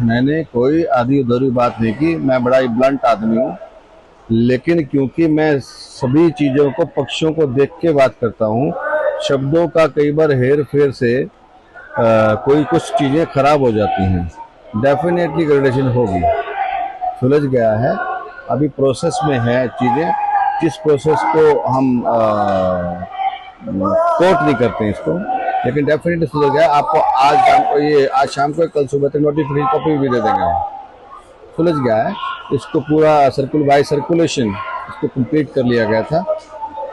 मैंने कोई आधी अधूरी बात नहीं की। मैं बड़ा ही ब्लंट आदमी हूँ, लेकिन क्योंकि मैं सभी चीज़ों को, पक्षों को देख के बात करता हूँ, शब्दों का कई बार हेर फेर से कोई कुछ चीज़ें खराब हो जाती हैं। डेफिनेटली ग्रेडेशन होगी, सुलझ गया है, अभी प्रोसेस में है चीज़ें, जिस प्रोसेस को हम कोर्ट नहीं करते इसको, लेकिन डेफिनेटली सुलझ गया। आपको आज शाम को कल सुबह तक नोटिफिकेशन कॉपी भी दे देंगे हम। सुलझ गया है, इसको पूरा बाय सर्कुलेशन इसको कंप्लीट कर लिया गया था।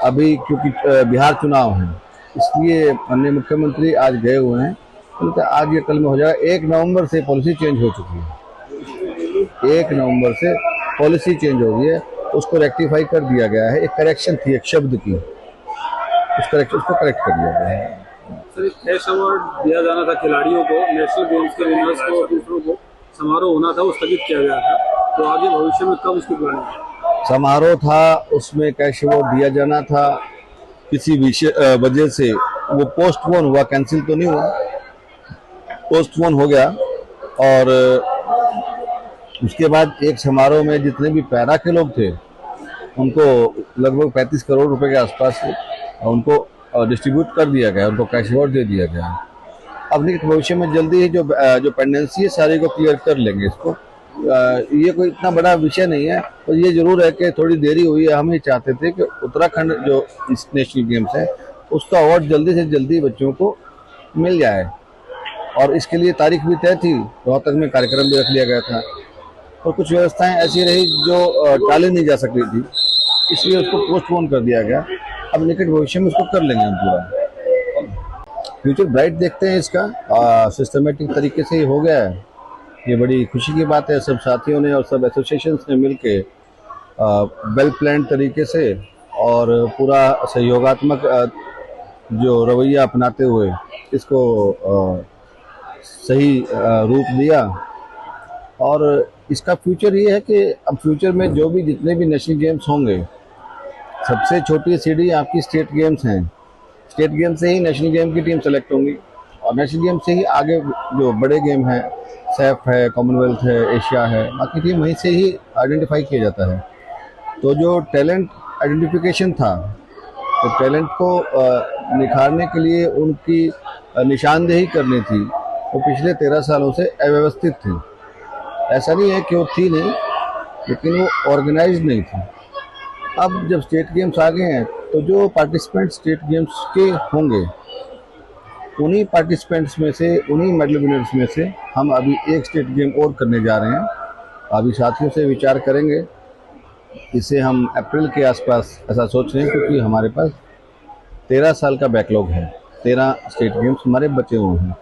अभी क्योंकि बिहार चुनाव है, इसलिए माननीय मुख्यमंत्री आज गए हुए हैं, तो आज या कल में हो जाएगा। 1 नवंबर से पॉलिसी चेंज हो चुकी है, 1 नवंबर से पॉलिसी चेंज हो गई है, उसको रेक्टिफाई कर दिया गया है। एक करेक्शन थी एक शब्द की, उसको करेक्ट कर दिया गया है। सर, एक कैश अवार्ड दिया जाना था खिलाड़ियों को, नेशनल गेम्स के विनर्स को, दूसरों को समारोह होना था, वो स्थगित किया गया था, तो आगे भविष्य में कब उसकी प्लानिंग है? समारोह था, उसमें कैश अवार्ड दिया जाना था, किसी वजह से वो पोस्टपोन हुआ, कैंसिल तो नहीं हुआ, पोस्टपोन हो गया। और उसके बाद एक समारोह में जितने भी पैरा के लोग थे, उनको लगभग 35 करोड़ रुपए के आसपास उनको डिस्ट्रीब्यूट कर दिया गया, उनको कैश अवार्ड दे दिया गया। अब नहीं, भविष्य में जल्दी ही जो पेंडेंसी है सारी को क्लियर कर लेंगे इसको। ये कोई इतना बड़ा विषय नहीं है, तो ये जरूर है कि थोड़ी देरी हुई है। हम ये चाहते थे कि उत्तराखंड जो इस नेशनल गेम्स है उसका अवार्ड जल्दी से जल्दी बच्चों को मिल जाए, और इसके लिए तारीख भी तय थी, रोहतक में कार्यक्रम भी रख लिया गया था, और कुछ व्यवस्थाएं ऐसी रही जो टाली नहीं जा सकती थी, इसलिए उसको पोस्टपोन कर दिया गया। अब निकट भविष्य में उसको कर लेंगे हम पूरा। फ्यूचर ब्राइट देखते हैं इसका, सिस्टमेटिक तरीके से ही हो गया है, ये बड़ी खुशी की बात है। सब साथियों ने और सब एसोसिएशंस ने मिलके वेल प्लान तरीके से और पूरा सहयोगात्मक जो रवैया अपनाते हुए इसको सही रूप दिया। और इसका फ्यूचर ये है कि अब फ्यूचर में जो भी जितने भी नेशनल गेम्स होंगे, सबसे छोटी सीढ़ी आपकी स्टेट गेम्स हैं। स्टेट गेम से ही नेशनल गेम की टीम सेलेक्ट होंगी, और नेशनल गेम से ही आगे जो बड़े गेम हैं, सैफ है, कॉमनवेल्थ है, एशिया है, बाकी टीम वहीं से ही आइडेंटिफाई किया जाता है। तो जो टैलेंट आइडेंटिफिकेशन था, तो टैलेंट को निखारने के लिए उनकी निशानदेही करनी थी, वो पिछले 13 सालों से अव्यवस्थित थी। ऐसा नहीं है कि वो थी नहीं, लेकिन वो ऑर्गेनाइज नहीं थी। अब जब स्टेट गेम्स आ गए हैं, तो जो पार्टिसिपेंट स्टेट गेम्स के होंगे, उन्हीं पार्टिसिपेंट्स में से, उन्हीं मेडल विनर्स में से हम अभी एक स्टेट गेम और करने जा रहे हैं। अभी साथियों से विचार करेंगे, इसे हम अप्रैल के आसपास ऐसा सोच रहे हैं, क्योंकि हमारे पास 13 साल का बैकलॉग है, 13 स्टेट गेम्स हमारे बचे हुए हैं।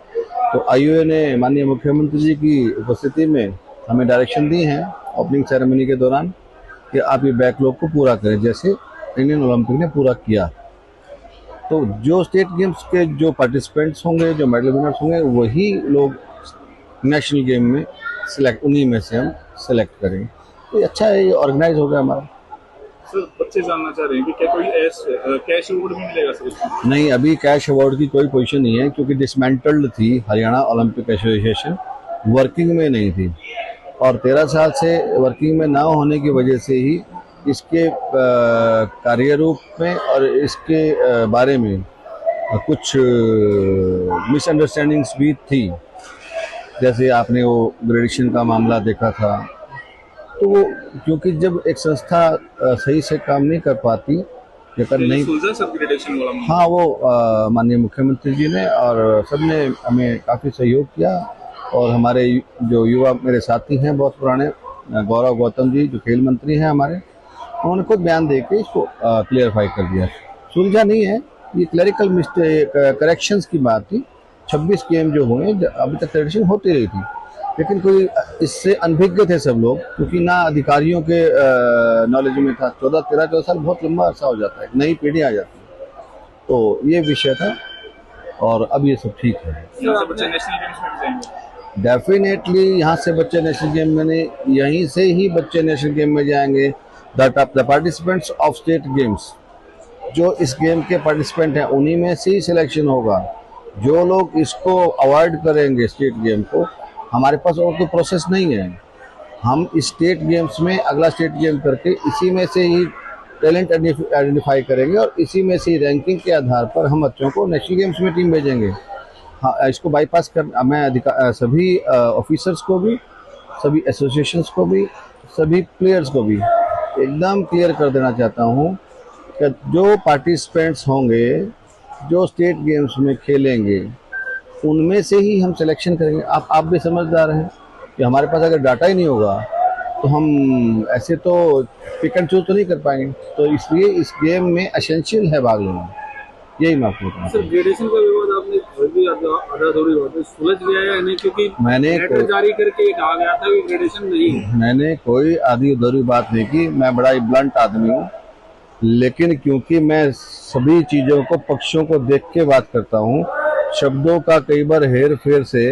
तो आईओए ने माननीय मुख्यमंत्री जी की उपस्थिति में हमें डायरेक्शन दी हैं ओपनिंग सेरेमनी के दौरान कि आप ये बैकलॉग को पूरा करें, जैसे इंडियन ओलंपिक ने पूरा किया। तो जो स्टेट गेम्स के जो पार्टिसिपेंट्स होंगे, जो मेडल विनर्स होंगे, वही लोग नेशनल गेम में सिलेक्ट, उन्हीं में से हम सेलेक्ट करेंगे। तो अच्छा है, ये ऑर्गेनाइज हो गया हमारा। सर, बच्चे जानना चाह रहे हैं कि क्या कोई कैश अवार्ड भी मिलेगा सर इसमें? नहीं, अभी कैश अवार्ड की कोई पोजीशन नहीं है, क्योंकि डिसमेंटल्ड थी हरियाणा ओलंपिक एसोसिएशन, वर्किंग में नहीं थी, और 13 साल से वर्किंग में ना होने की वजह से ही इसके कार्यरूप में और इसके बारे में कुछ मिसअंडरस्टैंडिंग्स भी थी। जैसे आपने वो ग्रेडेशन का मामला देखा था, तो वो क्योंकि जब एक संस्था सही से काम नहीं कर पाती, या कर नहीं, ग्रेडेशन वाला, हाँ, वो माननीय मुख्यमंत्री जी ने और सबने हमें काफ़ी सहयोग किया, और हमारे जो युवा मेरे साथी हैं बहुत पुराने, गौरव गौतम जी जो खेल मंत्री हैं हमारे, उन्होंने खुद बयान दे के इसको क्लियरफाई कर दिया। सुलझा नहीं है, ये क्लरिकल मिस्टेक, करेक्शंस की बात थी। 26 गेम जो हुए, अभी तक ट्रेडिशन होती रही थी, लेकिन कोई इससे अनभिज्ञ थे सब लोग, क्योंकि ना अधिकारियों के नॉलेज में था। 13-14 साल बहुत लंबा अर्सा हो जाता है, नई पीढ़ी आ जाती है, तो ये विषय था, और अब ये सब ठीक है। बच्चे नेशनल गेम्स में जाएंगे डेफिनेटली, यहाँ से बच्चे नेशनल गेम में नहीं, यहीं से ही बच्चे नेशनल गेम में जाएंगे। The participants of state games, जो इस गेम के पार्टिसिपेंट हैं, उन्हीं में से ही सिलेक्शन होगा। जो लोग इसको अवॉइड करेंगे स्टेट गेम को, हमारे पास और कोई प्रोसेस नहीं है। हम स्टेट गेम्स में अगला स्टेट गेम करके इसी में से ही टैलेंट आइडेंटिफाई करेंगे और इसी में से ही रैंकिंग के आधार पर हम बच्चों को नेशनल गेम्स में टीम भेजेंगे। हाँ, इसको बाईपास कर मैं सभी ऑफिसर्स को भी, सभी एसोसिएशंस को भी, सभी प्लेयर्स को भी एकदम क्लियर कर देना चाहता हूँ कि जो पार्टिसिपेंट्स होंगे, जो स्टेट गेम्स में खेलेंगे, उनमें से ही हम सिलेक्शन करेंगे। आप भी समझदार हैं कि हमारे पास अगर डाटा ही नहीं होगा तो हम ऐसे तो पिक एंड चूज तो नहीं कर पाएंगे। तो इसलिए इस गेम में एसेंशियल है भाग लेना, यही मैं आपको बताऊँ। सर ग्रेडेशन का विवाद आपने अभी आधा थोड़ी बात है, सुलझ गया है या नहीं? क्योंकि मैंने लेटर जारी करके ये कहा गया था कि ग्रेडेशन नहीं है। मैंने कोई आधी अधूरी बात नहीं की। मैं बड़ा ही ब्लंट आदमी हूँ, लेकिन क्योंकि मैं सभी चीज़ों को, पक्षों को देख के बात करता हूँ, शब्दों का कई बार हेर फेर से